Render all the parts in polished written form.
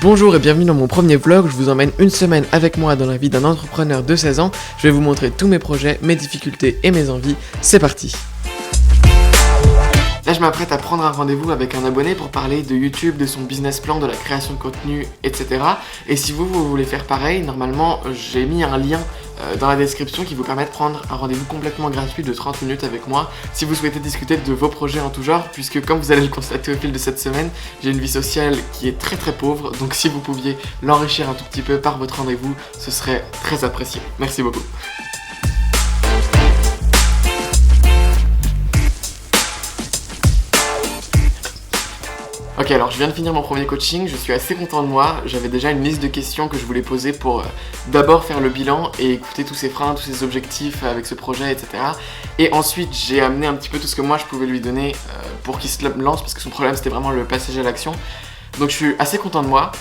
Bonjour et bienvenue dans mon premier vlog, je vous emmène une semaine avec moi dans la vie d'un entrepreneur de 16 ans. Je vais vous montrer tous mes projets, mes difficultés et mes envies. C'est parti! Là je m'apprête à prendre un rendez-vous avec un abonné pour parler de YouTube, de son business plan, de la création de contenu, etc. Et si vous voulez faire pareil, normalement j'ai mis un lien dans la description qui vous permet de prendre un rendez-vous complètement gratuit de 30 minutes avec moi si vous souhaitez discuter de vos projets en tout genre, puisque comme vous allez le constater au fil de cette semaine, j'ai une vie sociale qui est très pauvre, donc si vous pouviez l'enrichir un tout petit peu par votre rendez-vous, ce serait très apprécié. Merci beaucoup. Ok, alors je viens de finir mon premier coaching, je suis assez content de moi. J'avais déjà une liste de questions que je voulais poser pour d'abord faire le bilan et écouter tous ses freins, tous ses objectifs avec ce projet, etc. Et ensuite j'ai amené un petit peu tout ce que moi je pouvais lui donner pour qu'il se lance, parce que son problème c'était vraiment le passage à l'action. Donc je suis assez content de moi.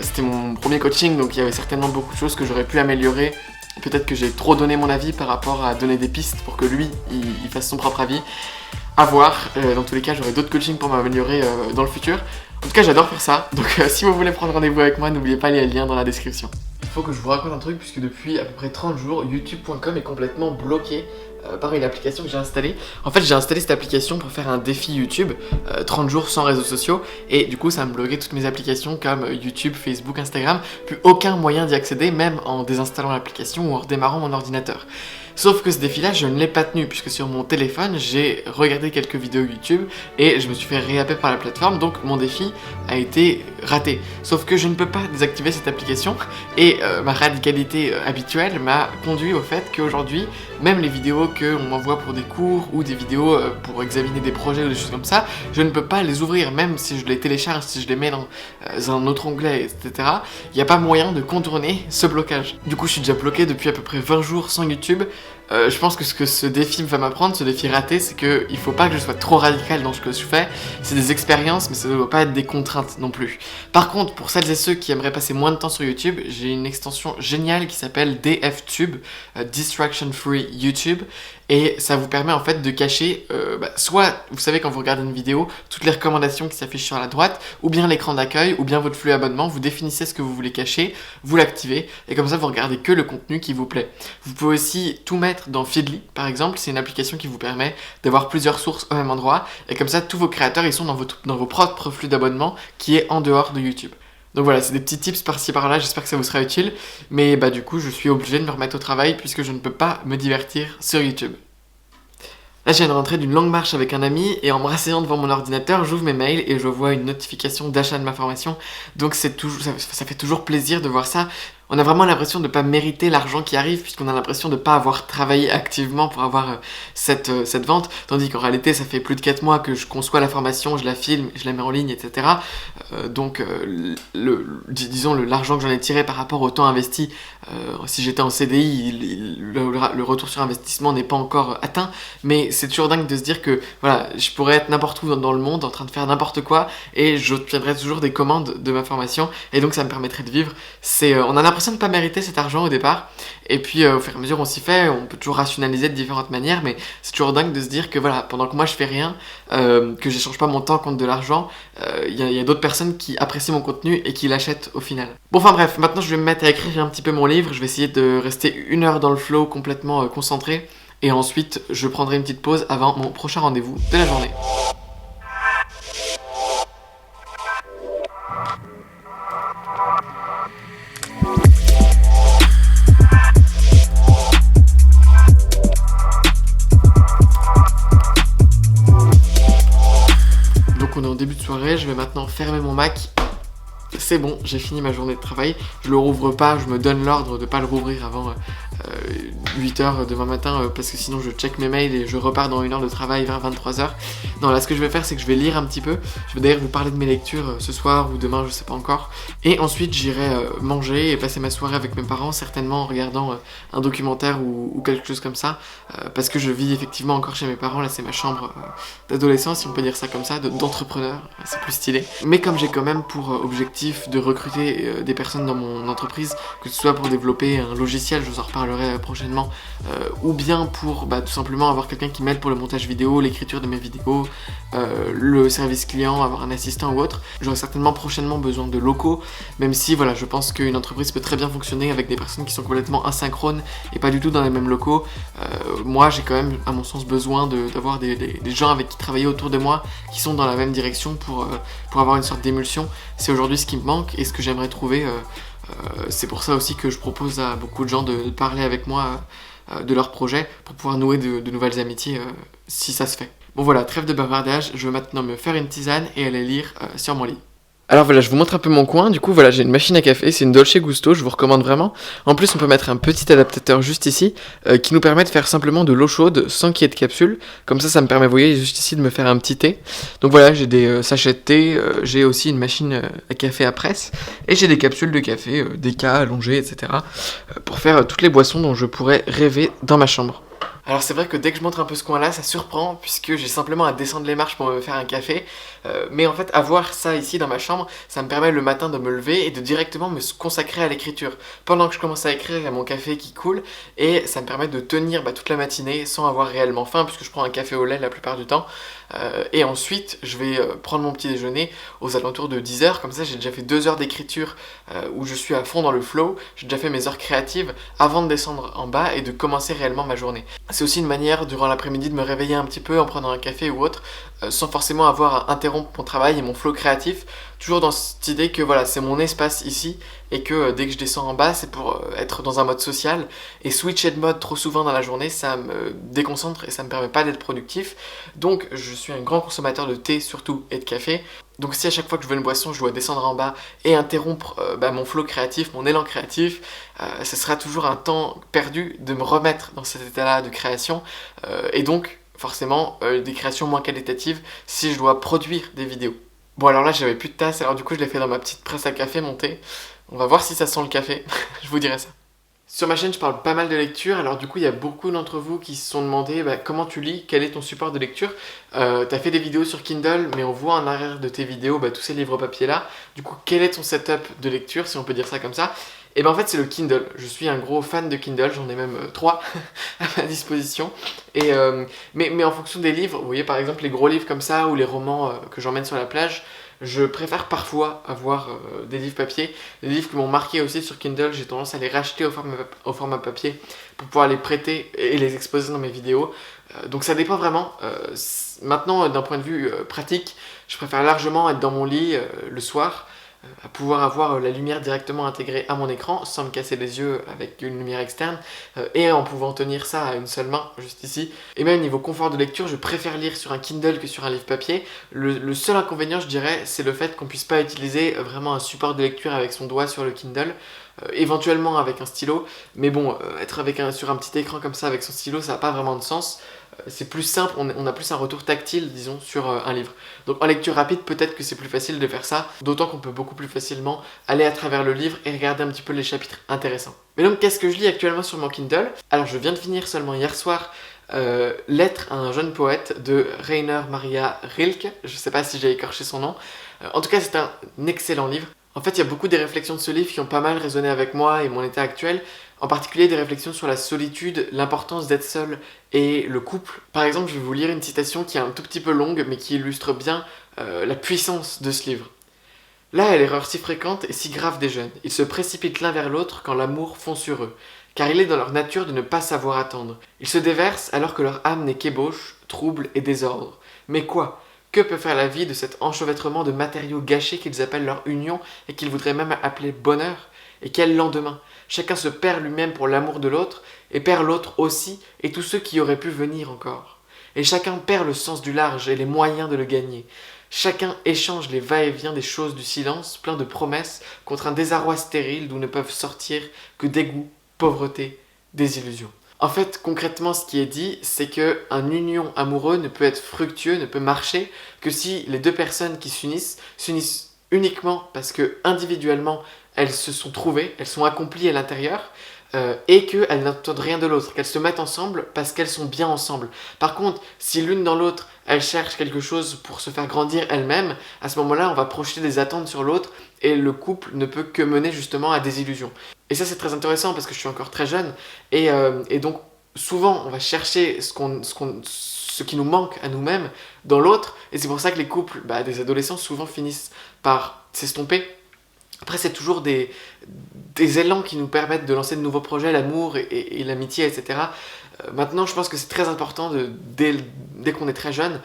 C'était mon premier coaching, donc il y avait certainement beaucoup de choses que j'aurais pu améliorer. Peut-être que j'ai trop donné mon avis par rapport à donner des pistes pour que lui, il fasse son propre avis. À voir, dans tous les cas j'aurai d'autres coachings pour m'améliorer dans le futur. En tout cas j'adore faire ça, donc si vous voulez prendre rendez-vous avec moi, n'oubliez pas les liens dans la description. Il faut que je vous raconte un truc, puisque depuis à peu près 30 jours, youtube.com est complètement bloqué par une application que j'ai installée. En fait j'ai installé cette application pour faire un défi YouTube, 30 jours sans réseaux sociaux, et du coup ça me bloquait toutes mes applications comme YouTube, Facebook, Instagram, plus aucun moyen d'y accéder, même en désinstallant l'application ou en redémarrant mon ordinateur. Sauf que ce défi-là, je ne l'ai pas tenu, puisque sur mon téléphone, j'ai regardé quelques vidéos YouTube et je me suis fait réhapper par la plateforme, donc mon défi a été raté. Sauf que je ne peux pas désactiver cette application et ma radicalité habituelle m'a conduit au fait qu'aujourd'hui, même les vidéos qu'on m'envoie pour des cours ou des vidéos pour examiner des projets ou des choses comme ça, je ne peux pas les ouvrir, même si je les télécharge, si je les mets dans un autre onglet, etc. Il n'y a pas moyen de contourner ce blocage. Du coup, je suis déjà bloqué depuis à peu près 20 jours sans YouTube. Je pense que ce que ce défi va m'apprendre, ce défi raté, c'est qu'il faut pas que je sois trop radical dans ce que je fais. C'est des expériences, mais ça ne doit pas être des contraintes non plus. Par contre, pour celles et ceux qui aimeraient passer moins de temps sur YouTube, j'ai une extension géniale qui s'appelle DFTube, Distraction Free YouTube. Et ça vous permet en fait de cacher, soit vous savez quand vous regardez une vidéo, toutes les recommandations qui s'affichent sur la droite, ou bien l'écran d'accueil, ou bien votre flux abonnement, vous définissez ce que vous voulez cacher, vous l'activez, et comme ça vous regardez que le contenu qui vous plaît. Vous pouvez aussi tout mettre dans Feedly par exemple, c'est une application qui vous permet d'avoir plusieurs sources au même endroit, et comme ça tous vos créateurs ils sont dans vos propres flux d'abonnement qui est en dehors de YouTube. Donc voilà, c'est des petits tips par-ci par-là, j'espère que ça vous sera utile, mais du coup je suis obligé de me remettre au travail puisque je ne peux pas me divertir sur YouTube. Là je viens de rentrer d'une longue marche avec un ami et en me rasseyant devant mon ordinateur, j'ouvre mes mails et je vois une notification d'achat de ma formation, donc ça fait toujours plaisir de voir ça. On a vraiment l'impression de ne pas mériter l'argent qui arrive, puisqu'on a l'impression de ne pas avoir travaillé activement pour avoir cette vente, tandis qu'en réalité ça fait plus de 4 mois que je conçois la formation, je la filme, je la mets en ligne, etc. Donc disons l'argent que j'en ai tiré par rapport au temps investi, si j'étais en CDI, le retour sur investissement n'est pas encore atteint, mais c'est toujours dingue de se dire que voilà, je pourrais être n'importe où dans le monde en train de faire n'importe quoi et j'obtiendrais toujours des commandes de ma formation, et donc ça me permettrait de vivre. On a l'impression de ne pas mériter cet argent au départ, et puis au fur et à mesure on s'y fait, on peut toujours rationaliser de différentes manières, mais c'est toujours dingue de se dire que voilà, pendant que moi je fais rien, que j'échange pas mon temps contre de l'argent, il y a d'autres personnes qui apprécient mon contenu et qui l'achètent au final. Bon, enfin bref, maintenant je vais me mettre à écrire un petit peu mon livre, je vais essayer de rester 1 heure dans le flow complètement concentré, et ensuite je prendrai une petite pause avant mon prochain rendez-vous de la journée. On est en début de soirée, je vais maintenant fermer mon Mac. C'est bon, j'ai fini ma journée de travail. Je le rouvre pas, je me donne l'ordre de pas le rouvrir avant 8h demain matin, parce que sinon je check mes mails et je repars dans 1 heure de travail vers 23h. Non, là ce que je vais faire, c'est que je vais lire un petit peu. Je vais d'ailleurs vous parler de mes lectures ce soir ou demain, je sais pas encore. Et ensuite j'irai manger et passer ma soirée avec mes parents, certainement en regardant un documentaire ou quelque chose comme ça, parce que je vis effectivement encore chez mes parents. Là c'est ma chambre d'adolescent, si on peut dire ça comme ça, d'entrepreneur, c'est plus stylé. Mais comme j'ai quand même pour objectif de recruter des personnes dans mon entreprise, que ce soit pour développer un logiciel, je vous en reparlerai parlerai prochainement, ou bien pour tout simplement avoir quelqu'un qui m'aide pour le montage vidéo, l'écriture de mes vidéos, le service client, avoir un assistant ou autre. J'aurai certainement prochainement besoin de locaux, même si voilà, je pense qu'une entreprise peut très bien fonctionner avec des personnes qui sont complètement asynchrones et pas du tout dans les mêmes locaux. Moi j'ai quand même à mon sens besoin d'avoir des gens avec qui travailler autour de moi qui sont dans la même direction pour avoir une sorte d'émulsion. C'est aujourd'hui ce qui me manque et ce que j'aimerais trouver. C'est pour ça aussi que je propose à beaucoup de gens de parler avec moi de leurs projets pour pouvoir nouer de nouvelles amitiés si ça se fait. Bon voilà, trêve de bavardage, je vais maintenant me faire une tisane et aller lire sur mon lit. Alors voilà, je vous montre un peu mon coin. Du coup, voilà, j'ai une machine à café, c'est une Dolce Gusto, je vous recommande vraiment. En plus, on peut mettre un petit adaptateur juste ici qui nous permet de faire simplement de l'eau chaude sans qu'il y ait de capsule. Comme ça me permet, vous voyez, juste ici de me faire un petit thé. Donc voilà, j'ai des sachets de thé, j'ai aussi une machine à café à presse et j'ai des capsules de café, déca, allongées, etc. Pour faire toutes les boissons dont je pourrais rêver dans ma chambre. Alors c'est vrai que dès que je montre un peu ce coin-là, ça surprend puisque j'ai simplement à descendre les marches pour me faire un café. Mais en fait, avoir ça ici dans ma chambre, ça me permet le matin de me lever et de directement me consacrer à l'écriture. Pendant que je commence à écrire, il y a mon café qui coule et ça me permet de tenir toute la matinée sans avoir réellement faim puisque je prends un café au lait la plupart du temps. Et ensuite, je vais prendre mon petit déjeuner aux alentours de 10h. Comme ça, j'ai déjà fait 2 heures d'écriture où je suis à fond dans le flow. J'ai déjà fait mes heures créatives avant de descendre en bas et de commencer réellement ma journée. C'est aussi une manière, durant l'après-midi, de me réveiller un petit peu en prenant un café ou autre, sans forcément avoir à interrompre mon travail et mon flow créatif. Toujours dans cette idée que voilà, c'est mon espace ici et que dès que je descends en bas, c'est pour être dans un mode social. Et switcher de mode trop souvent dans la journée, ça me déconcentre et ça me permet pas d'être productif. Donc je suis un grand consommateur de thé surtout et de café. Donc si à chaque fois que je veux une boisson, je dois descendre en bas et interrompre mon flow créatif, mon élan créatif, ce sera toujours un temps perdu de me remettre dans cet état-là de création. Et donc forcément des créations moins qualitatives si je dois produire des vidéos. Bon alors là j'avais plus de tasse, alors du coup je l'ai fait dans ma petite presse à café montée. On va voir si ça sent le café, je vous dirai ça. Sur ma chaîne je parle pas mal de lecture, alors du coup il y a beaucoup d'entre vous qui se sont demandé comment tu lis, quel est ton support de lecture. T'as fait des vidéos sur Kindle, mais on voit en arrière de tes vidéos tous ces livres papier là. Du coup quel est ton setup de lecture, si on peut dire ça comme ça? Et en fait c'est le Kindle, je suis un gros fan de Kindle, j'en ai même 3 à ma disposition. Et, mais en fonction des livres, vous voyez par exemple les gros livres comme ça ou les romans que j'emmène sur la plage, je préfère parfois avoir des livres papier. Les livres qui m'ont marqué aussi sur Kindle, j'ai tendance à les racheter au format papier pour pouvoir les prêter et les exposer dans mes vidéos. Donc ça dépend vraiment. Maintenant d'un point de vue pratique, je préfère largement être dans mon lit le soir, à pouvoir avoir la lumière directement intégrée à mon écran sans me casser les yeux avec une lumière externe et en pouvant tenir ça à une seule main juste ici. Et même niveau confort de lecture, je préfère lire sur un Kindle que sur un livre papier. Le seul inconvénient, je dirais, c'est le fait qu'on puisse pas utiliser vraiment un support de lecture avec son doigt sur le Kindle, éventuellement avec un stylo, mais bon, être sur un petit écran comme ça avec son stylo, ça n'a pas vraiment de sens. C'est plus simple, on a plus un retour tactile, disons, sur un livre. Donc en lecture rapide, peut-être que c'est plus facile de faire ça, d'autant qu'on peut beaucoup plus facilement aller à travers le livre et regarder un petit peu les chapitres intéressants. Mais donc, qu'est-ce que je lis actuellement sur mon Kindle? Alors, je viens de finir seulement hier soir Lettre à un jeune poète de Rainer Maria Rilke. Je sais pas si j'ai écorché son nom. En tout cas, c'est un excellent livre. En fait, il y a beaucoup des réflexions de ce livre qui ont pas mal résonné avec moi et mon état actuel. En particulier des réflexions sur la solitude, l'importance d'être seul et le couple. Par exemple, je vais vous lire une citation qui est un tout petit peu longue, mais qui illustre bien la puissance de ce livre. Là est l'erreur si fréquente et si grave des jeunes. Ils se précipitent l'un vers l'autre quand l'amour fond sur eux, car il est dans leur nature de ne pas savoir attendre. Ils se déversent alors que leur âme n'est qu'ébauche, trouble et désordre. Mais quoi? Que peut faire la vie de cet enchevêtrement de matériaux gâchés qu'ils appellent leur union et qu'ils voudraient même appeler bonheur? Et quel lendemain? Chacun se perd lui-même pour l'amour de l'autre, et perd l'autre aussi, et tous ceux qui auraient pu venir encore. Et chacun perd le sens du large et les moyens de le gagner. Chacun échange les va-et-vient des choses du silence, plein de promesses, contre un désarroi stérile d'où ne peuvent sortir que dégoût, pauvreté, désillusion. En fait, concrètement, ce qui est dit, c'est qu'un union amoureux ne peut être fructueux, ne peut marcher, que si les deux personnes qui s'unissent uniquement parce que individuellement, elles se sont trouvées, elles sont accomplies à l'intérieur, et qu'elles n'attendent rien de l'autre, qu'elles se mettent ensemble parce qu'elles sont bien ensemble. Par contre, si l'une dans l'autre, elle cherche quelque chose pour se faire grandir elle-même, à ce moment-là, on va projeter des attentes sur l'autre et le couple ne peut que mener justement à des illusions. Et ça c'est très intéressant parce que je suis encore très jeune et donc souvent on va chercher ce qui nous manque à nous-mêmes dans l'autre, et c'est pour ça que les couples des adolescents souvent finissent par s'estomper. Après, c'est toujours des élans qui nous permettent de lancer de nouveaux projets, l'amour et l'amitié, etc. Maintenant, je pense que c'est très important, dès qu'on est très jeune,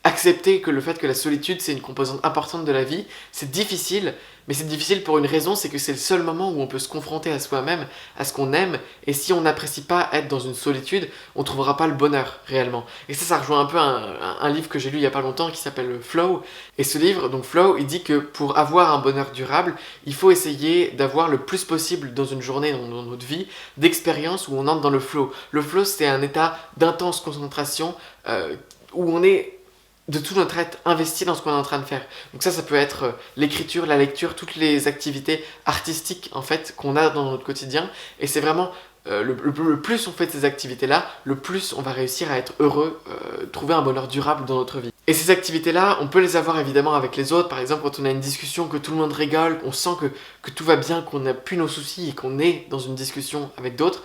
accepter que le fait que la solitude, c'est une composante importante de la vie. C'est difficile, mais c'est difficile pour une raison, c'est que c'est le seul moment où on peut se confronter à soi-même, à ce qu'on aime, et si on n'apprécie pas être dans une solitude, on ne trouvera pas le bonheur, réellement. Et ça rejoint un peu un livre que j'ai lu il n'y a pas longtemps, qui s'appelle Flow, et ce livre, donc Flow, il dit que pour avoir un bonheur durable, il faut essayer d'avoir le plus possible dans une journée, dans notre vie, d'expériences où on entre dans le flow. Le flow, c'est un état d'intense concentration, où on est de tout notre être investi dans ce qu'on est en train de faire. Donc ça peut être l'écriture, la lecture, toutes les activités artistiques en fait qu'on a dans notre quotidien. Et c'est vraiment le plus on fait de ces activités-là, le plus on va réussir à être heureux, trouver un bonheur durable dans notre vie. Et ces activités-là, on peut les avoir évidemment avec les autres. Par exemple, quand on a une discussion, que tout le monde rigole, on sent que tout va bien, qu'on n'a plus nos soucis et qu'on est dans une discussion avec d'autres.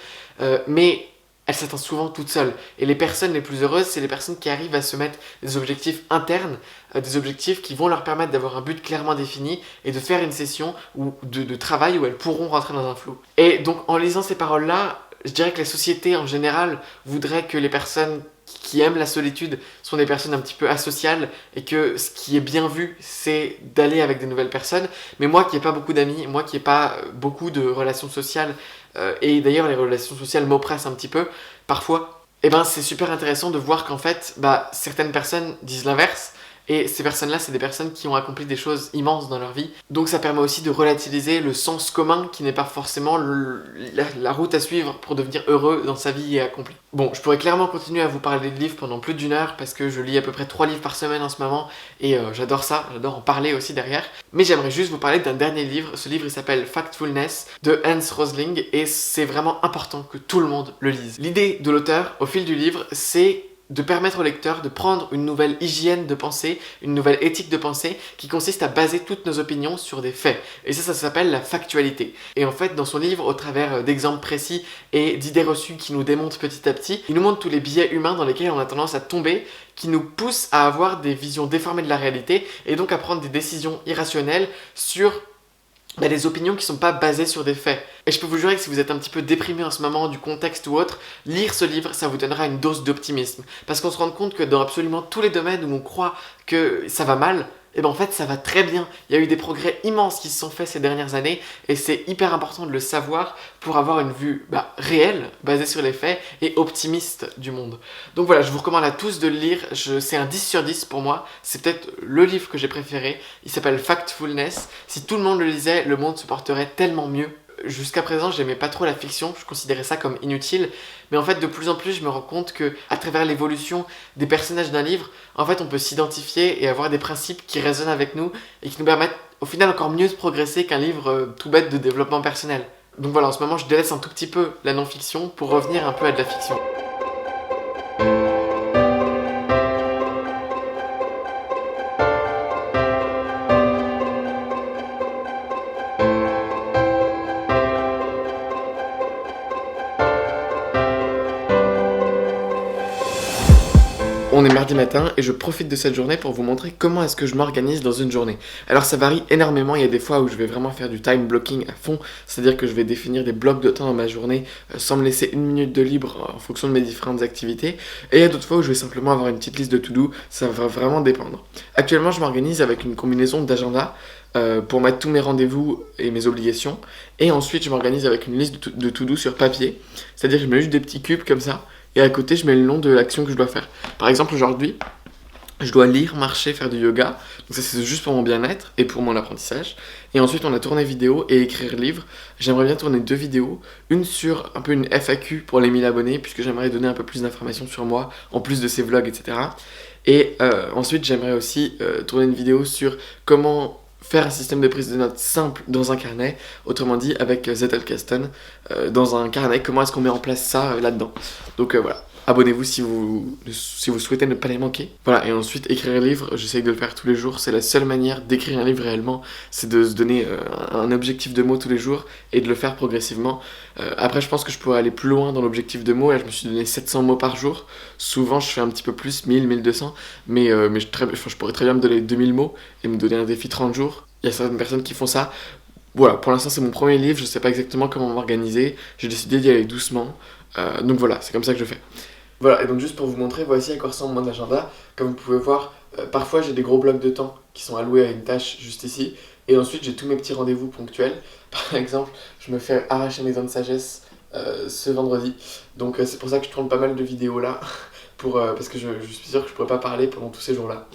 Mais elle s'atteint souvent toute seule. Et les personnes les plus heureuses, c'est les personnes qui arrivent à se mettre des objectifs internes, des objectifs qui vont leur permettre d'avoir un but clairement défini et de faire une session de travail où elles pourront rentrer dans un flow. Et donc en lisant ces paroles-là, je dirais que la société en général voudrait que les personnes qui aiment la solitude sont des personnes un petit peu asociales et que ce qui est bien vu, c'est d'aller avec des nouvelles personnes. Mais moi qui n'ai pas beaucoup d'amis, moi qui n'ai pas beaucoup de relations sociales, et d'ailleurs les relations sociales m'oppressent un petit peu parfois, et c'est super intéressant de voir qu'en fait certaines personnes disent l'inverse. Et ces personnes-là, c'est des personnes qui ont accompli des choses immenses dans leur vie. Donc ça permet aussi de relativiser le sens commun qui n'est pas forcément la route à suivre pour devenir heureux dans sa vie et accompli. Bon, je pourrais clairement continuer à vous parler de livres pendant plus d'1 heure parce que je lis à peu près 3 livres par semaine en ce moment et j'adore ça, j'adore en parler aussi derrière. Mais j'aimerais juste vous parler d'un dernier livre. Ce livre, il s'appelle Factfulness de Hans Rosling et c'est vraiment important que tout le monde le lise. L'idée de l'auteur, au fil du livre, c'est de permettre au lecteur de prendre une nouvelle hygiène de pensée, une nouvelle éthique de pensée qui consiste à baser toutes nos opinions sur des faits. Et ça s'appelle la factualité. Et en fait, dans son livre, au travers d'exemples précis et d'idées reçues qui nous démontent petit à petit, il nous montre tous les biais humains dans lesquels on a tendance à tomber, qui nous poussent à avoir des visions déformées de la réalité et donc à prendre des décisions irrationnelles sur des opinions qui ne sont pas basées sur des faits. Et je peux vous jurer que si vous êtes un petit peu déprimé en ce moment du contexte ou autre, lire ce livre, ça vous donnera une dose d'optimisme. Parce qu'on se rend compte que dans absolument tous les domaines où on croit que ça va mal, en fait ça va très bien. Il y a eu des progrès immenses qui se sont faits ces dernières années et c'est hyper important de le savoir pour avoir une vue réelle, basée sur les faits et optimiste du monde. Donc voilà, je vous recommande à tous de le lire. C'est un 10 sur 10 pour moi. C'est peut-être le livre que j'ai préféré. Il s'appelle Factfulness. Si tout le monde le lisait, le monde se porterait tellement mieux. Jusqu'à présent, j'aimais pas trop la fiction, je considérais ça comme inutile, mais en fait, de plus en plus, je me rends compte que à travers l'évolution des personnages d'un livre, en fait, on peut s'identifier et avoir des principes qui résonnent avec nous et qui nous permettent, au final, encore mieux de progresser qu'un livre tout bête de développement personnel. Donc voilà, en ce moment, je délaisse un tout petit peu la non-fiction pour revenir un peu à de la fiction. On est mardi matin et je profite de cette journée pour vous montrer comment est-ce que je m'organise dans une journée. Alors ça varie énormément, il y a des fois où je vais vraiment faire du time blocking à fond, c'est-à-dire que je vais définir des blocs de temps dans ma journée sans me laisser 1 minute de libre en fonction de mes différentes activités. Et il y a d'autres fois où je vais simplement avoir une petite liste de to-do, ça va vraiment dépendre. Actuellement je m'organise avec une combinaison d'agenda pour mettre tous mes rendez-vous et mes obligations. Et ensuite je m'organise avec une liste de to-do sur papier, c'est-à-dire que je mets juste des petits cubes comme ça. Et à côté, je mets le nom de l'action que je dois faire. Par exemple, aujourd'hui, je dois lire, marcher, faire du yoga. Donc ça, c'est juste pour mon bien-être et pour mon apprentissage. Et ensuite, on a tourné vidéo et écrire livre. J'aimerais bien tourner 2 vidéos. Une sur un peu une FAQ pour les 1000 abonnés, puisque j'aimerais donner un peu plus d'informations sur moi, en plus de ces vlogs, etc. Et ensuite, j'aimerais aussi tourner une vidéo sur comment faire un système de prise de notes simple dans un carnet, autrement dit avec Zettelkasten, dans un carnet, comment est-ce qu'on met en place ça là-dedans. Donc voilà. Abonnez-vous si vous souhaitez ne pas les manquer. Voilà, et ensuite écrire un livre, j'essaye de le faire tous les jours. C'est la seule manière d'écrire un livre réellement, c'est de se donner un objectif de mots tous les jours et de le faire progressivement. Après, je pense que je pourrais aller plus loin dans l'objectif de mots. Là, je me suis donné 700 mots par jour. Souvent, je fais un petit peu plus, 1000, 1200. Mais je pourrais très bien me donner 2000 mots et me donner un défi 30 jours. Il y a certaines personnes qui font ça. Voilà, pour l'instant, c'est mon premier livre. Je sais pas exactement comment m'organiser. J'ai décidé d'y aller doucement. Donc voilà, c'est comme ça que je fais. Voilà, et donc juste pour vous montrer, voici à quoi ressemble mon agenda. Comme vous pouvez voir, parfois j'ai des gros blocs de temps qui sont alloués à une tâche juste ici. Et ensuite j'ai tous mes petits rendez-vous ponctuels. Par exemple, je me fais arracher mes dents de sagesse ce vendredi. Donc c'est pour ça que je tourne pas mal de vidéos là. Parce que je suis sûr que je pourrais pas parler pendant tous ces jours-là.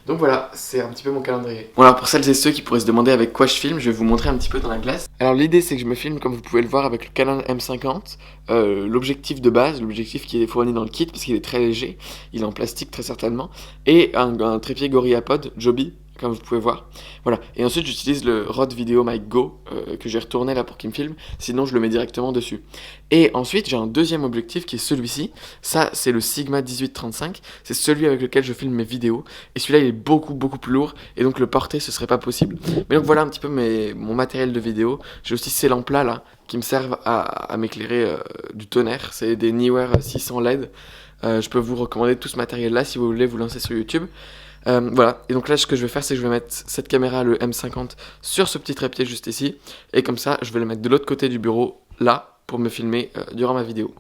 Donc voilà, c'est un petit peu mon calendrier. Bon alors pour celles et ceux qui pourraient se demander avec quoi je filme, je vais vous montrer un petit peu dans la glace. Alors l'idée c'est que je me filme comme vous pouvez le voir avec le Canon M50. L'objectif de base, l'objectif qui est fourni dans le kit parce qu'il est très léger, il est en plastique très certainement, et un trépied GorillaPod Joby, comme vous pouvez voir. Voilà, et ensuite j'utilise le Rode VideoMic Go que j'ai retourné là pour qu'il me filme, sinon je le mets directement dessus. Et ensuite j'ai un deuxième objectif qui est celui-ci, ça c'est le Sigma 1835, c'est celui avec lequel je filme mes vidéos, et celui-là il est beaucoup plus lourd, et donc le porter ce serait pas possible. Mais donc voilà un petit peu mon matériel de vidéo. J'ai aussi ces lampes là qui me servent à m'éclairer du tonnerre, c'est des Neewer 600 LED. Je peux vous recommander tout ce matériel là si vous voulez vous lancer sur YouTube. Voilà, et donc là ce que je vais faire c'est que je vais mettre cette caméra, le M50, sur ce petit trépied juste ici, et comme ça je vais le mettre de l'autre côté du bureau, là, pour me filmer durant ma vidéo.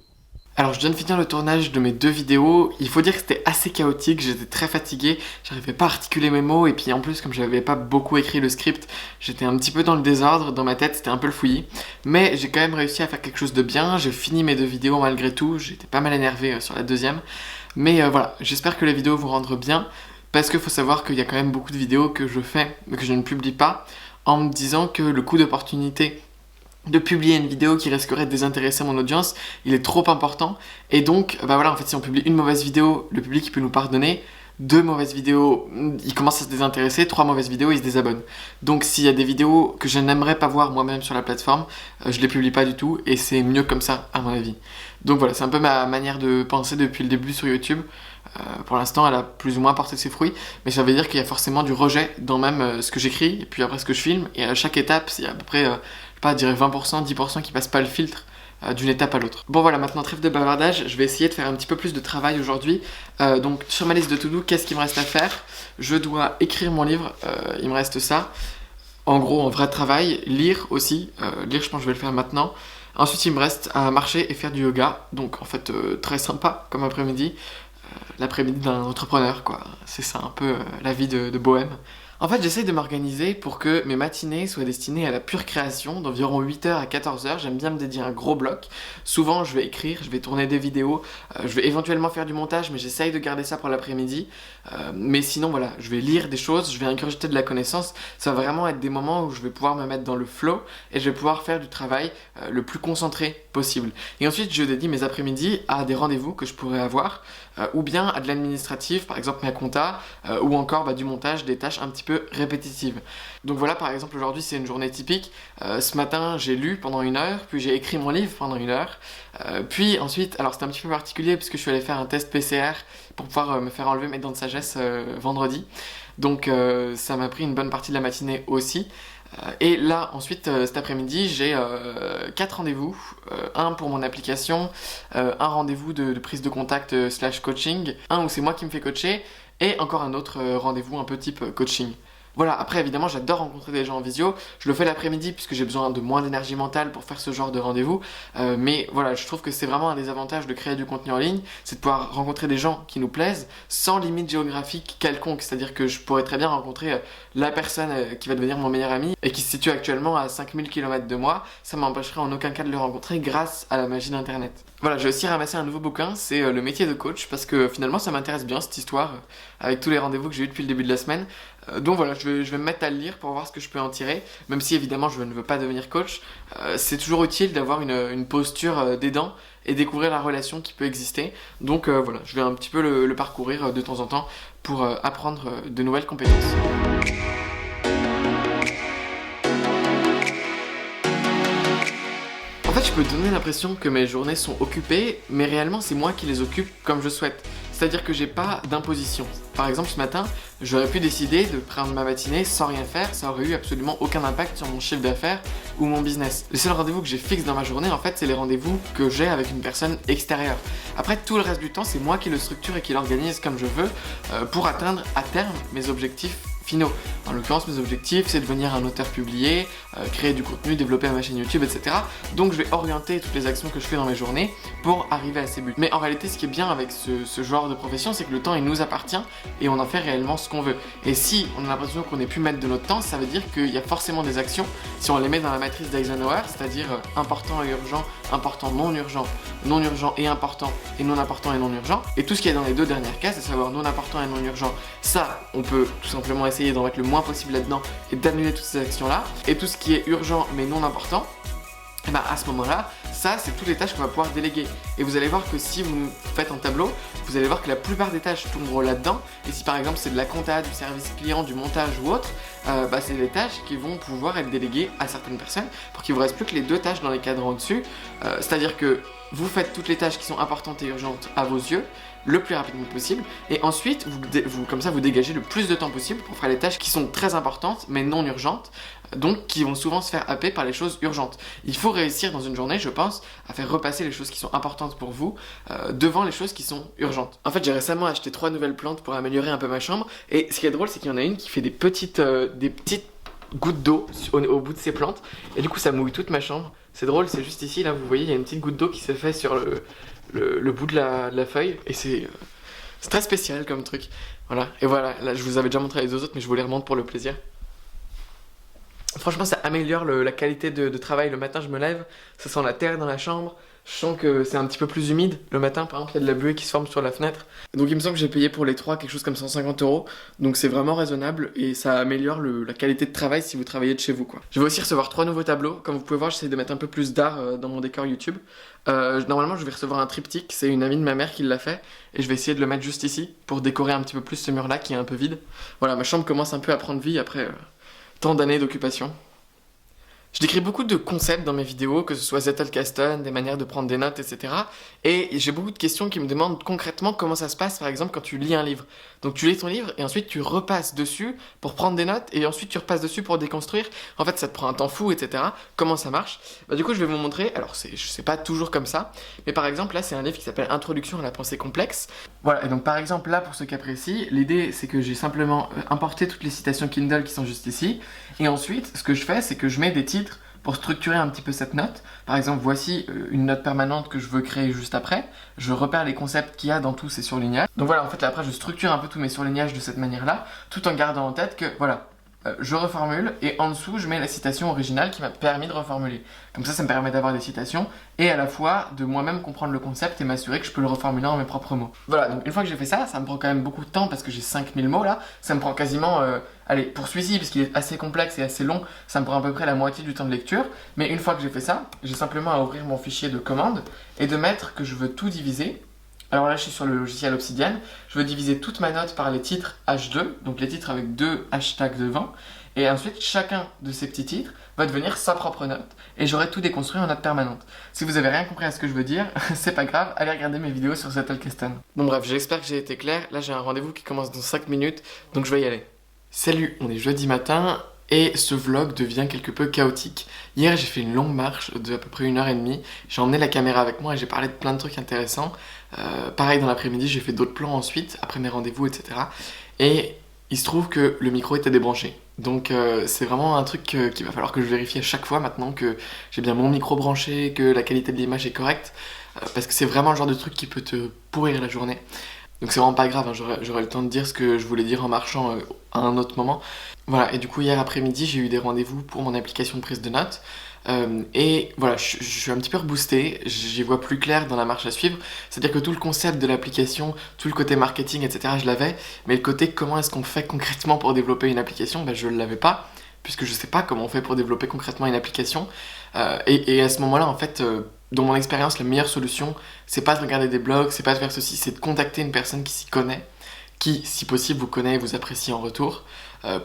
Alors je viens de finir le tournage de mes 2 vidéos, il faut dire que c'était assez chaotique, j'étais très fatigué, j'arrivais pas à articuler mes mots, et puis en plus comme j'avais pas beaucoup écrit le script, j'étais un petit peu dans le désordre, dans ma tête c'était un peu le fouillis, mais j'ai quand même réussi à faire quelque chose de bien, j'ai fini mes 2 vidéos malgré tout, j'étais pas mal énervé sur la deuxième, mais voilà, j'espère que les vidéos vous rendront bien. Parce qu'il faut savoir qu'il y a quand même beaucoup de vidéos que je fais, mais que je ne publie pas, en me disant que le coût d'opportunité de publier une vidéo qui risquerait de désintéresser mon audience, il est trop important. Et donc, bah voilà, en fait, si on publie une mauvaise vidéo, le public il peut nous pardonner. 2 mauvaises vidéos, il commence à se désintéresser. 3 mauvaises vidéos, il se désabonne. Donc s'il y a des vidéos que je n'aimerais pas voir moi-même sur la plateforme, je les publie pas du tout, et c'est mieux comme ça, à mon avis. Donc voilà, c'est un peu ma manière de penser depuis le début sur YouTube. Pour l'instant, elle a plus ou moins porté ses fruits, mais ça veut dire qu'il y a forcément du rejet dans même ce que j'écris, et puis après ce que je filme, et à chaque étape, il y a à peu près, je sais pas, je dirais 20%, 10% qui passent pas le filtre d'une étape à l'autre. Bon voilà, maintenant trêve de bavardage, je vais essayer de faire un petit peu plus de travail aujourd'hui. Donc sur ma liste de to-do, qu'est-ce qu'il me reste à faire? Je dois écrire mon livre, il me reste ça. En gros, en vrai travail, lire aussi, lire je pense que je vais le faire maintenant. Ensuite il me reste à marcher et faire du yoga, donc en fait très sympa comme après-midi. L'après-midi d'un entrepreneur, quoi. C'est ça un peu la vie de bohème. En fait, j'essaye de m'organiser pour que mes matinées soient destinées à la pure création, d'environ 8h à 14h. J'aime bien me dédier un gros bloc. Souvent, je vais écrire, je vais tourner des vidéos, je vais éventuellement faire du montage, mais j'essaye de garder ça pour l'après-midi. Mais sinon, voilà, je vais lire des choses, je vais ingurgiter de la connaissance. Ça va vraiment être des moments où je vais pouvoir me mettre dans le flow et je vais pouvoir faire du travail le plus concentré possible. Et ensuite, je dédie mes après-midi à des rendez-vous que je pourrais avoir, ou bien à de l'administratif, par exemple ma compta, ou encore du montage, des tâches un petit peu répétitives. Donc voilà, par exemple aujourd'hui c'est une journée typique. Ce matin j'ai lu pendant 1 heure, puis j'ai écrit mon livre pendant 1 heure, puis ensuite, alors c'était un petit peu particulier puisque je suis allé faire un test PCR pour pouvoir me faire enlever mes dents de sagesse vendredi. Donc ça m'a pris une bonne partie de la matinée aussi. Et là, ensuite, cet après-midi, j'ai 4 rendez-vous. Un pour mon application, un rendez-vous de prise de contact / coaching, un où c'est moi qui me fais coacher, et encore un autre rendez-vous un peu type coaching. Voilà, après évidemment j'adore rencontrer des gens en visio, je le fais l'après-midi puisque j'ai besoin de moins d'énergie mentale pour faire ce genre de rendez-vous, mais voilà, je trouve que c'est vraiment un des avantages de créer du contenu en ligne, c'est de pouvoir rencontrer des gens qui nous plaisent sans limite géographique quelconque, c'est-à-dire que je pourrais très bien rencontrer la personne qui va devenir mon meilleur ami et qui se situe actuellement à 5000 km de moi, ça m'empêcherait en aucun cas de le rencontrer grâce à la magie d'internet. Voilà, j'ai aussi ramassé un nouveau bouquin, c'est le métier de coach, parce que finalement ça m'intéresse bien cette histoire, avec tous les rendez-vous que j'ai eu depuis le début de la semaine. Donc voilà, je vais me mettre à le lire pour voir ce que je peux en tirer, même si évidemment je ne veux pas devenir coach. C'est toujours utile d'avoir une posture d'aidant et découvrir la relation qui peut exister. Donc voilà, je vais un petit peu le parcourir de temps en temps pour apprendre de nouvelles compétences. peut donner l'impression que mes journées sont occupées, mais réellement c'est moi qui les occupe comme je souhaite. C'est-à-dire que j'ai pas d'imposition. Par exemple, ce matin, j'aurais pu décider de prendre ma matinée sans rien faire, ça aurait eu absolument aucun impact sur mon chiffre d'affaires ou mon business. Le seul rendez-vous que j'ai fixe dans ma journée, en fait, c'est les rendez-vous que j'ai avec une personne extérieure. Après, tout le reste du temps, c'est moi qui le structure et qui l'organise comme je veux pour atteindre à terme mes objectifs finaux. En l'occurrence, mes objectifs, c'est devenir un auteur publié, créer du contenu, développer ma chaîne YouTube, etc. Donc je vais orienter toutes les actions que je fais dans mes journées pour arriver à ces buts. Mais en réalité, ce qui est bien avec ce genre de profession, c'est que le temps, il nous appartient et on en fait réellement ce qu'on veut. Et si on a l'impression qu'on ait pu mettre de notre temps, ça veut dire qu'il y a forcément des actions, si on les met dans la matrice d'Eisenhower, c'est-à-dire important et urgent, important, non urgent et important et non important et non urgent, et tout ce qui est dans les deux dernières cases, à savoir non important et non urgent, ça, on peut tout simplement essayer d'en mettre le moins possible là-dedans et d'annuler toutes ces actions-là. Et tout ce qui est urgent mais non important, et à ce moment-là, ça, c'est toutes les tâches qu'on va pouvoir déléguer. Et vous allez voir que si vous faites un tableau, vous allez voir que la plupart des tâches tomberont là-dedans. Et si par exemple c'est de la compta, du service client, du montage ou autre, c'est des tâches qui vont pouvoir être déléguées à certaines personnes pour qu'il vous reste plus que les deux tâches dans les cadrans au-dessus. C'est-à-dire que vous faites toutes les tâches qui sont importantes et urgentes à vos yeux, le plus rapidement possible, et ensuite comme ça vous dégagez le plus de temps possible pour faire les tâches qui sont très importantes mais non urgentes, donc qui vont souvent se faire happer par les choses urgentes. Il faut réussir dans une journée, je pense, à faire repasser les choses qui sont importantes pour vous devant les choses qui sont urgentes. En fait, j'ai récemment acheté 3 nouvelles plantes pour améliorer un peu ma chambre, et ce qui est drôle, c'est qu'il y en a une qui fait des petites gouttes d'eau au bout de ses plantes, et du coup ça mouille toute ma chambre. C'est drôle, c'est juste ici, là vous voyez, il y a une petite goutte d'eau qui s'est fait sur le bout de la feuille, et c'est très spécial comme truc. Voilà, et voilà, là je vous avais déjà montré les deux autres, mais je vous les remonte pour le plaisir. Franchement, ça améliore la qualité de travail. Le matin, je me lève, ça sent la terre dans la chambre. Je sens que c'est un petit peu plus humide. Le matin, par exemple, il y a de la buée qui se forme sur la fenêtre. Donc il me semble que j'ai payé pour les 3 quelque chose comme 150 €. Donc c'est vraiment raisonnable et ça améliore la qualité de travail si vous travaillez de chez vous, quoi. Je vais aussi recevoir 3 nouveaux tableaux. Comme vous pouvez voir, j'essaie de mettre un peu plus d'art dans mon décor YouTube. Normalement, je vais recevoir un triptyque. C'est une amie de ma mère qui l'a fait. Et je vais essayer de le mettre juste ici pour décorer un petit peu plus ce mur-là qui est un peu vide. Voilà, ma chambre commence un peu à prendre vie après tant d'années d'occupation. Je décris beaucoup de concepts dans mes vidéos, que ce soit Zettelkasten, des manières de prendre des notes, etc. Et j'ai beaucoup de questions qui me demandent concrètement comment ça se passe, par exemple, quand tu lis un livre. Donc tu lis ton livre et ensuite tu repasses dessus pour prendre des notes et ensuite tu repasses dessus pour déconstruire. En fait, ça te prend un temps fou, etc. Comment ça marche ? Du coup, je vais vous montrer. Alors, c'est pas toujours comme ça, mais par exemple, là, c'est un livre qui s'appelle Introduction à la pensée complexe. Voilà, et donc par exemple, là, pour ce cas précis, l'idée, c'est que j'ai simplement importé toutes les citations Kindle qui sont juste ici. Et ensuite, ce que je fais, c'est que je mets des titres pour structurer un petit peu cette note. Par exemple, voici une note permanente que je veux créer juste après. Je repère les concepts qu'il y a dans tous ces surlignages. Donc voilà, en fait, là, après, je structure un peu tous mes surlignages de cette manière-là, tout en gardant en tête que, voilà, je reformule et en dessous, je mets la citation originale qui m'a permis de reformuler. Comme ça me permet d'avoir des citations et à la fois de moi-même comprendre le concept et m'assurer que je peux le reformuler en mes propres mots. Voilà, donc une fois que j'ai fait ça, ça me prend quand même beaucoup de temps parce que j'ai 5000 mots là. Ça me prend quasiment, allez, pour celui-ci, parce qu'il est assez complexe et assez long, ça me prend à peu près la moitié du temps de lecture. Mais une fois que j'ai fait ça, j'ai simplement à ouvrir mon fichier de commande et de mettre que je veux tout diviser. Alors là, je suis sur le logiciel Obsidian. Je veux diviser toute ma note par les titres H2, donc les titres avec 2 hashtags devant. Et ensuite, chacun de ces petits titres va devenir sa propre note. Et j'aurai tout déconstruit en note permanente. Si vous avez rien compris à ce que je veux dire, c'est pas grave, allez regarder mes vidéos sur Zettelkasten. Bon bref, j'espère que j'ai été clair. Là, j'ai un rendez-vous qui commence dans 5 minutes, donc je vais y aller. Salut, on est jeudi matin. Et ce vlog devient quelque peu chaotique. Hier, j'ai fait une longue marche de à peu près 1h30. J'ai emmené la caméra avec moi et j'ai parlé de plein de trucs intéressants. Pareil, dans l'après-midi, j'ai fait d'autres plans ensuite, après mes rendez-vous, etc. Et il se trouve que le micro était débranché. Donc c'est vraiment un truc qu'il va falloir que je vérifie à chaque fois maintenant que j'ai bien mon micro branché, que la qualité de l'image est correcte. Parce que c'est vraiment le genre de truc qui peut te pourrir la journée. Donc c'est vraiment pas grave, hein, j'aurai le temps de dire ce que je voulais dire en marchant à un autre moment. Voilà, et du coup hier après-midi j'ai eu des rendez-vous pour mon application de prise de notes. Et voilà, je suis un petit peu reboosté, j'y vois plus clair dans la marche à suivre. C'est-à-dire que tout le concept de l'application, tout le côté marketing, etc. je l'avais. Mais le côté comment est-ce qu'on fait concrètement pour développer une application, je ne l'avais pas. Puisque je sais pas comment on fait pour développer concrètement une application. Et à ce moment-là, en fait, dans mon expérience, la meilleure solution, c'est pas de regarder des blogs, c'est pas de faire ceci, c'est de contacter une personne qui s'y connaît, qui, si possible, vous connaît et vous apprécie en retour,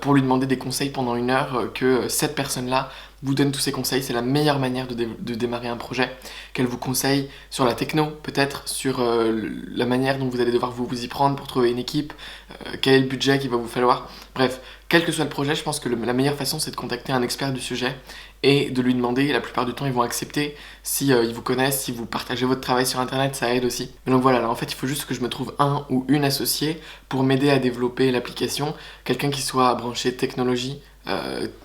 pour lui demander des conseils pendant 1 heure que cette personne-là vous donne tous ces conseils. C'est la meilleure manière de démarrer un projet, qu'elle vous conseille sur la techno, peut-être, sur la manière dont vous allez devoir vous y prendre pour trouver une équipe, quel est le budget qu'il va vous falloir. Bref, quel que soit le projet, je pense que la meilleure façon, c'est de contacter un expert du sujet et de lui demander. La plupart du temps, ils vont accepter si ils vous connaissent, si vous partagez votre travail sur Internet, ça aide aussi. Mais donc voilà, là, en fait, il faut juste que je me trouve un ou une associée pour m'aider à développer l'application, quelqu'un qui soit branché technologie,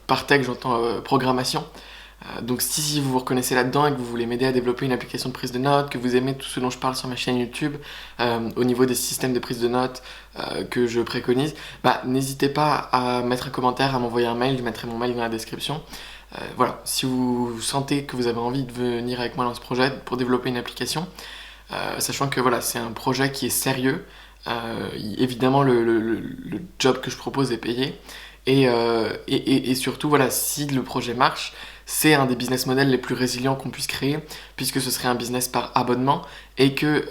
par tech, j'entends programmation. Donc si vous vous reconnaissez là-dedans et que vous voulez m'aider à développer une application de prise de notes, que vous aimez tout ce dont je parle sur ma chaîne YouTube, au niveau des systèmes de prise de notes que je préconise, n'hésitez pas à mettre un commentaire, à m'envoyer un mail, je mettrai mon mail dans la description. Voilà, si vous sentez que vous avez envie de venir avec moi dans ce projet pour développer une application, sachant que voilà, c'est un projet qui est sérieux, évidemment le job que je propose est payé, et surtout voilà, si le projet marche, c'est un des business models les plus résilients qu'on puisse créer, puisque ce serait un business par abonnement, et que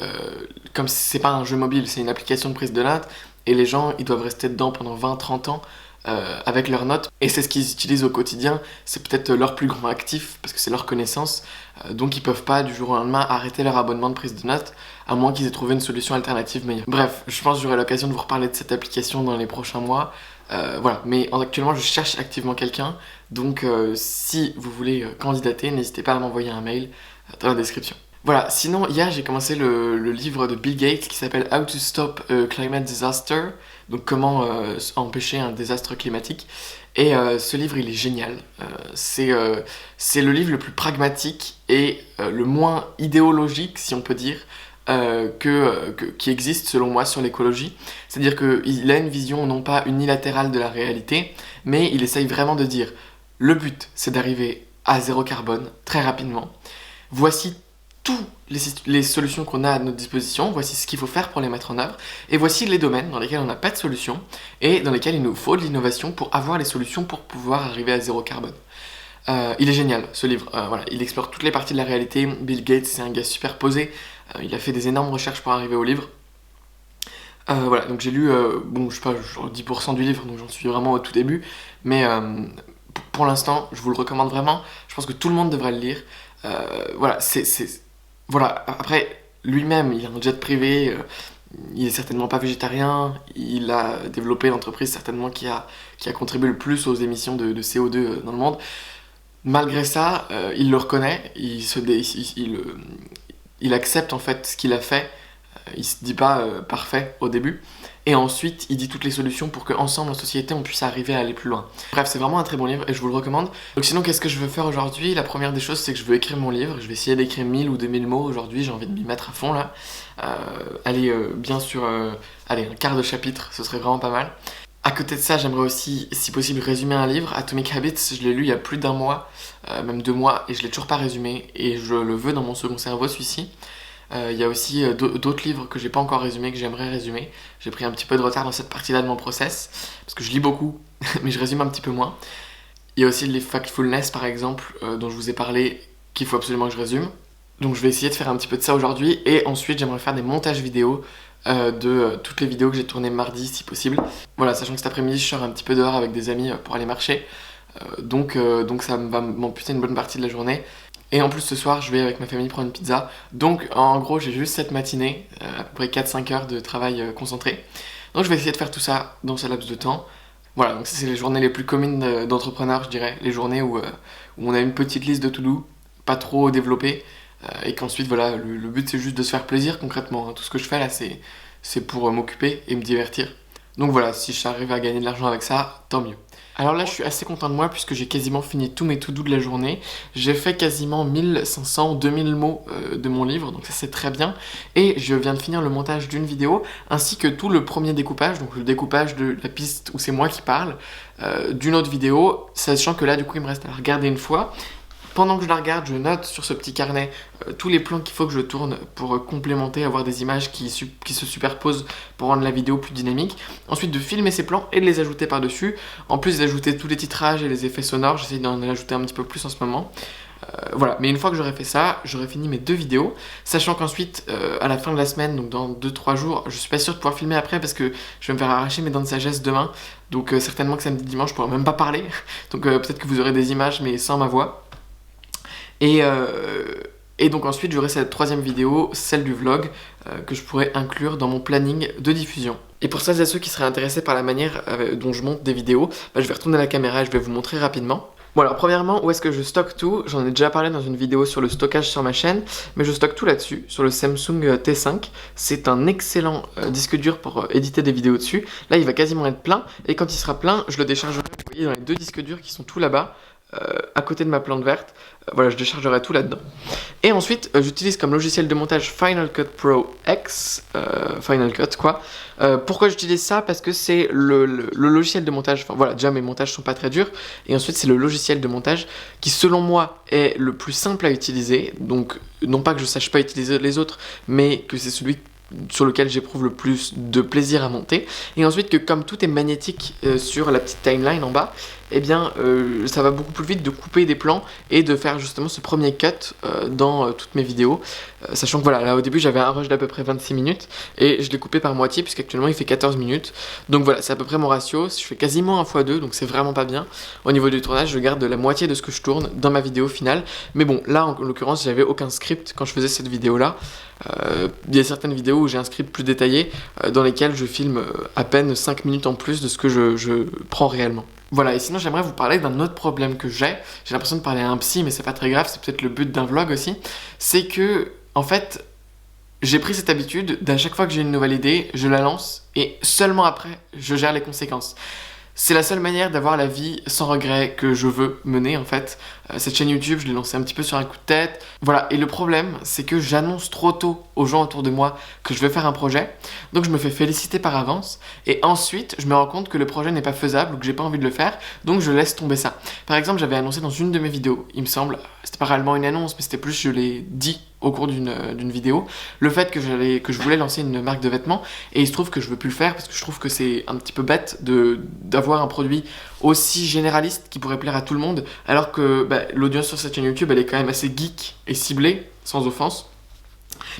comme c'est pas un jeu mobile, c'est une application de prise de notes, et les gens ils doivent rester dedans pendant 20-30 ans avec leurs notes, et c'est ce qu'ils utilisent au quotidien, c'est peut-être leur plus grand actif, parce que c'est leur connaissance, donc ils peuvent pas du jour au lendemain arrêter leur abonnement de prise de notes, à moins qu'ils aient trouvé une solution alternative meilleure. Bref, je pense que j'aurai l'occasion de vous reparler de cette application dans les prochains mois. Voilà, mais actuellement je cherche activement quelqu'un, donc si vous voulez candidater, n'hésitez pas à m'envoyer un mail dans la description. Voilà, sinon hier j'ai commencé le livre de Bill Gates qui s'appelle How to Stop a Climate Disaster, donc comment empêcher un désastre climatique, et ce livre il est génial, c'est le livre le plus pragmatique et le moins idéologique si on peut dire, qui existe selon moi sur l'écologie. C'est-à-dire qu'il a une vision non pas unilatérale de la réalité, mais il essaye vraiment de dire le but c'est d'arriver à zéro carbone très rapidement. Voici toutes les solutions qu'on a à notre disposition, voici ce qu'il faut faire pour les mettre en œuvre, et voici les domaines dans lesquels on n'a pas de solution et dans lesquels il nous faut de l'innovation pour avoir les solutions pour pouvoir arriver à zéro carbone. Il est génial ce livre, voilà, il explore toutes les parties de la réalité. Bill Gates c'est un gars super posé, il a fait des énormes recherches pour arriver au livre. Voilà, donc j'ai lu, je sais pas, genre 10% du livre, donc j'en suis vraiment au tout début, mais pour l'instant, je vous le recommande vraiment, je pense que tout le monde devrait le lire. Voilà, voilà, après, lui-même, il a un jet privé, il est certainement pas végétarien, il a développé l'entreprise certainement qui a contribué le plus aux émissions de CO2 dans le monde. Malgré ça, il le reconnaît, il accepte en fait ce qu'il a fait, il se dit pas parfait au début, et ensuite il dit toutes les solutions pour qu'ensemble en société on puisse arriver à aller plus loin. Bref, c'est vraiment un très bon livre et je vous le recommande. Donc sinon, qu'est-ce que je veux faire aujourd'hui? La première des choses c'est que je veux écrire mon livre, je vais essayer d'écrire 1000 ou 2000 mots aujourd'hui, j'ai envie de m'y mettre à fond là. Aller bien sûr, allez, un quart de chapitre, ce serait vraiment pas mal. À côté de ça, j'aimerais aussi, si possible, résumer un livre. Atomic Habits, je l'ai lu il y a plus d'1 mois, même 2 mois, et je l'ai toujours pas résumé, et je le veux dans mon second cerveau, celui-ci. Il y a aussi d'autres livres que j'ai pas encore résumés, que j'aimerais résumer. J'ai pris un petit peu de retard dans cette partie-là de mon process, parce que je lis beaucoup, mais je résume un petit peu moins. Il y a aussi les Factfulness, par exemple, dont je vous ai parlé, qu'il faut absolument que je résume. Donc je vais essayer de faire un petit peu de ça aujourd'hui, et ensuite j'aimerais faire des montages vidéo de toutes les vidéos que j'ai tournées mardi si possible. Voilà, sachant que cet après-midi je sors un petit peu dehors avec des amis pour aller marcher, donc ça va m'amputer une bonne partie de la journée. Et en plus ce soir je vais avec ma famille prendre une pizza, donc en gros j'ai juste cette matinée, à peu près 4-5 heures de travail concentré. Donc je vais essayer de faire tout ça dans ce laps de temps. Voilà, donc ça c'est les journées les plus communes d'entrepreneurs, je dirais, les journées où on a une petite liste de to-do, pas trop développée, et qu'ensuite voilà, le but c'est juste de se faire plaisir concrètement. Tout ce que je fais là c'est pour m'occuper et me divertir. Donc voilà, si j'arrive à gagner de l'argent avec ça, tant mieux. Alors là je suis assez content de moi puisque j'ai quasiment fini tous mes to-do de la journée. J'ai fait quasiment 1500-2000 mots de mon livre, donc ça c'est très bien. Et je viens de finir le montage d'une vidéo, ainsi que tout le premier découpage, donc le découpage de la piste où c'est moi qui parle, d'une autre vidéo, sachant que là du coup il me reste à la regarder une fois. Pendant que je la regarde, je note sur ce petit carnet tous les plans qu'il faut que je tourne pour complémenter, avoir des images qui se superposent pour rendre la vidéo plus dynamique. Ensuite de filmer ces plans et de les ajouter par-dessus. En plus d'ajouter tous les titrages et les effets sonores, j'essaie d'en ajouter un petit peu plus en ce moment. Voilà, mais une fois que j'aurai fait ça, j'aurai fini mes 2 vidéos, sachant qu'ensuite, à la fin de la semaine, donc dans 2-3 jours, je suis pas sûr de pouvoir filmer après parce que je vais me faire arracher mes dents de sagesse demain, donc certainement que samedi, dimanche, je pourrai même pas parler, donc peut-être que vous aurez des images mais sans ma voix. Et donc ensuite j'aurai cette 3e vidéo, celle du vlog, que je pourrais inclure dans mon planning de diffusion. Et pour celles et ceux qui seraient intéressés par la manière dont je monte des vidéos, je vais retourner à la caméra et je vais vous montrer rapidement. Bon alors premièrement, où est-ce que je stocke tout? J'en ai déjà parlé dans une vidéo sur le stockage sur ma chaîne, mais je stocke tout là-dessus, sur le Samsung T5. C'est un excellent disque dur pour éditer des vidéos dessus. Là il va quasiment être plein, et quand il sera plein, je le déchargerai, vous voyez, dans les 2 disques durs qui sont tout là-bas, à côté de ma plante verte. Voilà, je déchargerai tout là-dedans. Et ensuite, j'utilise comme logiciel de montage Final Cut Pro X, Final Cut quoi. Pourquoi j'utilise ça? Parce que c'est le logiciel de montage, enfin voilà, déjà mes montages sont pas très durs, et ensuite c'est le logiciel de montage qui selon moi est le plus simple à utiliser, donc non pas que je sache pas utiliser les autres, mais que c'est celui sur lequel j'éprouve le plus de plaisir à monter, et ensuite que comme tout est magnétique sur la petite timeline en bas, eh bien ça va beaucoup plus vite de couper des plans et de faire justement ce premier cut dans toutes mes vidéos, sachant que voilà, là au début j'avais un rush d'à peu près 26 minutes et je l'ai coupé par moitié puisqu'actuellement il fait 14 minutes, donc voilà, c'est à peu près mon ratio, je fais quasiment 1x2, donc c'est vraiment pas bien. Au niveau du tournage, je garde la moitié de ce que je tourne dans ma vidéo finale, mais bon, là en l'occurrence j'avais aucun script quand je faisais cette vidéo là. Il y a certaines vidéos où j'ai un script plus détaillé dans lesquelles je filme à peine 5 minutes en plus de ce que je prends réellement. Voilà, et sinon j'aimerais vous parler d'un autre problème que j'ai l'impression de parler à un psy mais c'est pas très grave, c'est peut-être le but d'un vlog aussi, c'est que en fait j'ai pris cette habitude d'à chaque fois que j'ai une nouvelle idée, je la lance et seulement après je gère les conséquences. C'est la seule manière d'avoir la vie sans regret que je veux mener en fait. Cette chaîne YouTube, je l'ai lancée un petit peu sur un coup de tête. Voilà, et le problème, c'est que j'annonce trop tôt aux gens autour de moi que je vais faire un projet. Donc je me fais féliciter par avance. Et ensuite, je me rends compte que le projet n'est pas faisable ou que j'ai pas envie de le faire. Donc je laisse tomber ça. Par exemple, j'avais annoncé dans une de mes vidéos, il me semble, c'était pas réellement une annonce, mais c'était plus, je l'ai dit au cours d'une vidéo, le fait que je voulais lancer une marque de vêtements, et il se trouve que je veux plus le faire parce que je trouve que c'est un petit peu bête d'avoir un produit aussi généraliste qui pourrait plaire à tout le monde, alors que l'audience sur cette chaîne YouTube elle est quand même assez geek et ciblée, sans offense.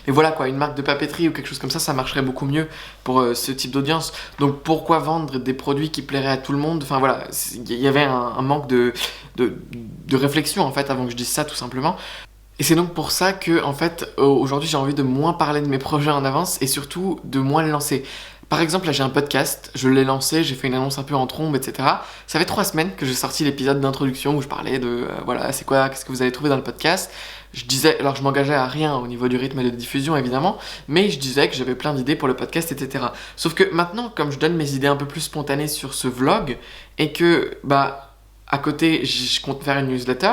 Mais voilà quoi, une marque de papeterie ou quelque chose comme ça marcherait beaucoup mieux pour ce type d'audience. Donc pourquoi vendre des produits qui plairaient à tout le monde? Enfin voilà, il y avait un manque de réflexion en fait avant que je dise ça tout simplement. Et c'est donc pour ça que, en fait, aujourd'hui j'ai envie de moins parler de mes projets en avance et surtout de moins les lancer. Par exemple, là j'ai un podcast, je l'ai lancé, j'ai fait une annonce un peu en trombe, etc. Ça fait 3 semaines que j'ai sorti l'épisode d'introduction où je parlais de, voilà, c'est quoi, qu'est-ce que vous allez trouver dans le podcast. Je disais, alors je m'engageais à rien au niveau du rythme de diffusion évidemment, mais je disais que j'avais plein d'idées pour le podcast, etc. Sauf que maintenant, comme je donne mes idées un peu plus spontanées sur ce vlog, et que, à côté, je compte faire une newsletter,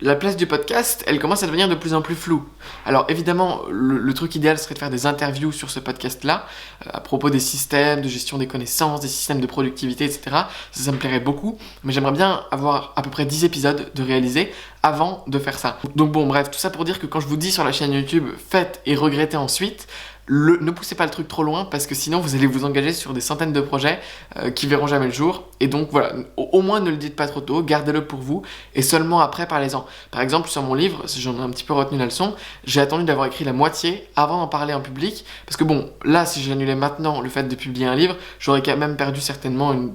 la place du podcast, elle commence à devenir de plus en plus floue. Alors évidemment, le truc idéal serait de faire des interviews sur ce podcast-là, à propos des systèmes de gestion des connaissances, des systèmes de productivité, etc. Ça me plairait beaucoup, mais j'aimerais bien avoir à peu près 10 épisodes de réaliser avant de faire ça. Donc bon, bref, tout ça pour dire que quand je vous dis sur la chaîne YouTube, faites et regrettez ensuite, ne poussez pas le truc trop loin parce que sinon vous allez vous engager sur des centaines de projets qui verront jamais le jour, et donc voilà, au moins ne le dites pas trop tôt, gardez-le pour vous et seulement après parlez-en. Par exemple sur mon livre, si j'en ai un petit peu retenu la leçon, j'ai attendu d'avoir écrit la moitié avant d'en parler en public, parce que bon, là si j'annulais maintenant le fait de publier un livre, j'aurais quand même perdu certainement une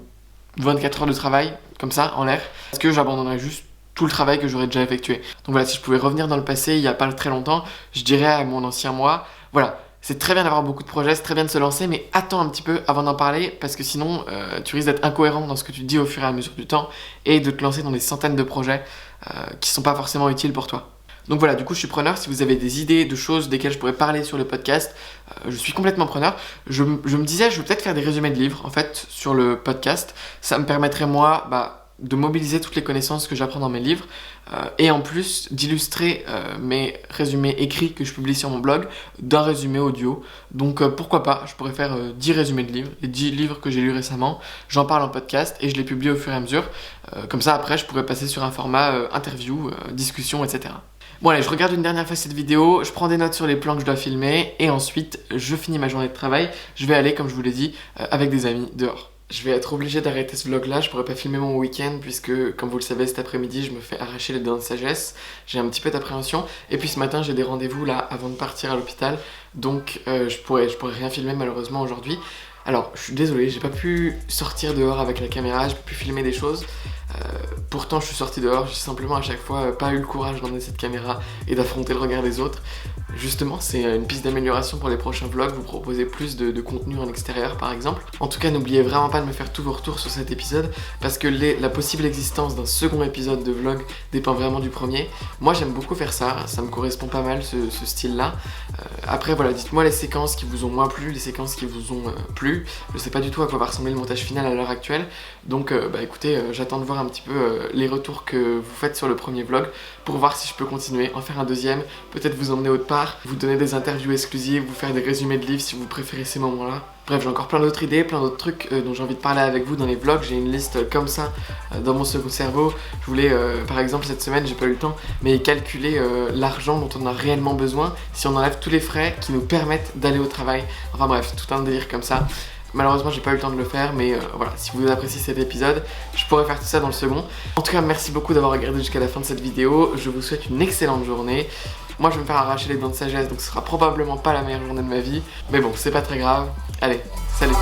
24 heures de travail comme ça en l'air, parce que j'abandonnerais juste tout le travail que j'aurais déjà effectué. Donc voilà, si je pouvais revenir dans le passé il y a pas très longtemps, je dirais à mon ancien moi, voilà, c'est très bien d'avoir beaucoup de projets, c'est très bien de se lancer, mais attends un petit peu avant d'en parler, parce que sinon tu risques d'être incohérent dans ce que tu dis au fur et à mesure du temps, et de te lancer dans des centaines de projets qui sont pas forcément utiles pour toi. Donc voilà, du coup je suis preneur, si vous avez des idées de choses desquelles je pourrais parler sur le podcast, je suis complètement preneur. Je me disais, je vais peut-être faire des résumés de livres en fait sur le podcast, ça me permettrait moi de mobiliser toutes les connaissances que j'apprends dans mes livres et en plus d'illustrer mes résumés écrits que je publie sur mon blog d'un résumé audio. Donc pourquoi pas, je pourrais faire 10 résumés de livres, les 10 livres que j'ai lus récemment, j'en parle en podcast et je les publie au fur et à mesure. Comme ça après je pourrais passer sur un format interview, discussion, etc. Bon allez, je regarde une dernière fois cette vidéo, je prends des notes sur les plans que je dois filmer et ensuite je finis ma journée de travail. Je vais aller, comme je vous l'ai dit, avec des amis dehors. Je vais être obligé d'arrêter ce vlog là, je pourrais pas filmer mon week-end puisque comme vous le savez cet après-midi je me fais arracher les dents de sagesse, j'ai un petit peu d'appréhension et puis ce matin j'ai des rendez-vous là avant de partir à l'hôpital donc je pourrais rien filmer malheureusement aujourd'hui. Alors je suis désolé, j'ai pas pu sortir dehors avec la caméra, j'ai pas pu filmer des choses. Pourtant je suis sorti dehors, j'ai simplement à chaque fois pas eu le courage d'emmener cette caméra et d'affronter le regard des autres. Justement c'est une piste d'amélioration pour les prochains vlogs, vous proposez plus de contenu en extérieur par exemple. En tout cas n'oubliez vraiment pas de me faire tous vos retours sur cet épisode parce que la possible existence d'un second épisode de vlog dépend vraiment du premier. Moi j'aime beaucoup faire ça, ça me correspond pas mal ce style là. Après voilà, dites-moi les séquences qui vous ont moins plu, les séquences qui vous ont plu. Je sais pas du tout à quoi va ressembler le montage final à l'heure actuelle. Donc bah écoutez, j'attends de voir un petit peu les retours que vous faites sur le premier vlog pour voir si je peux continuer, en faire un deuxième, peut-être vous emmener autre part, vous donner des interviews exclusives, vous faire des résumés de livres si vous préférez ces moments-là. Bref, j'ai encore plein d'autres idées, plein d'autres trucs dont j'ai envie de parler avec vous dans les vlogs. J'ai une liste comme ça dans mon second cerveau. Je voulais, par exemple, cette semaine, j'ai pas eu le temps, mais calculer l'argent dont on a réellement besoin si on enlève tous les frais qui nous permettent d'aller au travail. Enfin bref, tout un délire comme ça. Malheureusement j'ai pas eu le temps de le faire mais voilà, si vous appréciez cet épisode, je pourrais faire tout ça dans le second. En tout cas merci beaucoup d'avoir regardé jusqu'à la fin de cette vidéo, je vous souhaite une excellente journée. Moi je vais me faire arracher les dents de sagesse donc ce sera probablement pas la meilleure journée de ma vie, mais bon c'est pas très grave. Allez, salut.